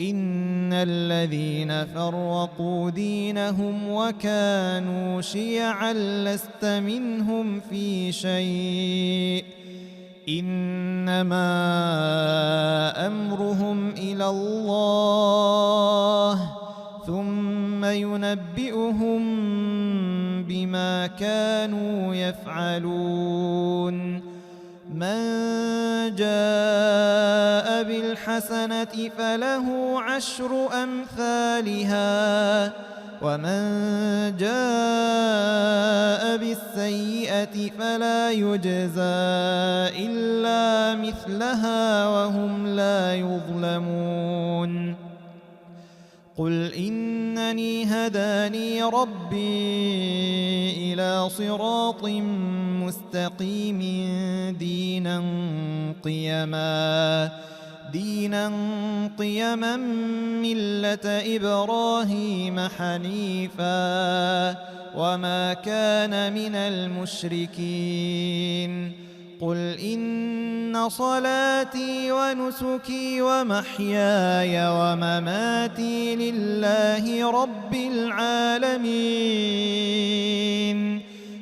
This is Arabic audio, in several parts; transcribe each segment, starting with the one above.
إن الذين فرقوا دينهم وكانوا شيعا لست منهم في شيء إنما أمرهم إلى الله ثم ينبئهم بما كانوا يفعلون من جاء بالحسنة فله 10 أمثالها ومن جاء بالسيئة فلا يجزى إلا مثلها وهم لا يظلمون قل إنني هداني ربي إلى صراط مستقيم دينا قيما ملة إبراهيم حنيفا وما كان من المشركين قل إن صلاتي ونسكي ومحياي ومماتي لله رب العالمين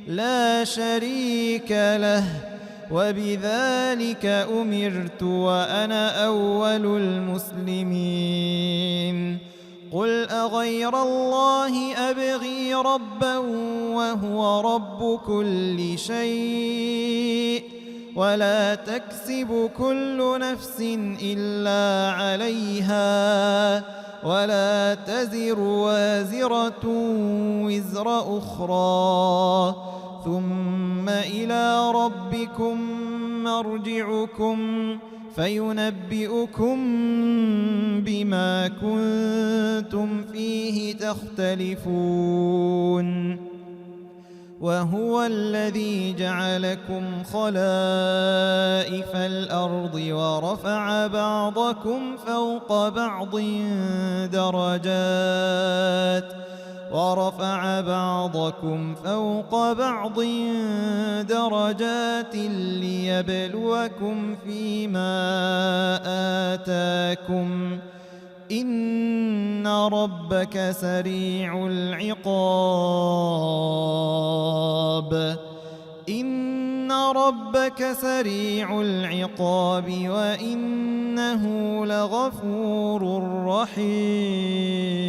لا شريك له وبذلك أمرت وأنا أول المسلمين قل أغير الله أبغي ربا وهو رب كل شيء ولا تكسب كل نفس إلا عليها ولا تزر وازرة وزر أخرى ثم إلى ربكم مرجعكم فينبئكم بما كنتم فيه تختلفون وهو الذي جعلكم خلائف الأرض ورفع بعضكم فوق بعض درجات ليبلوكم فيما آتاكم إن ربك سريع العقاب وإنه لغفور رحيم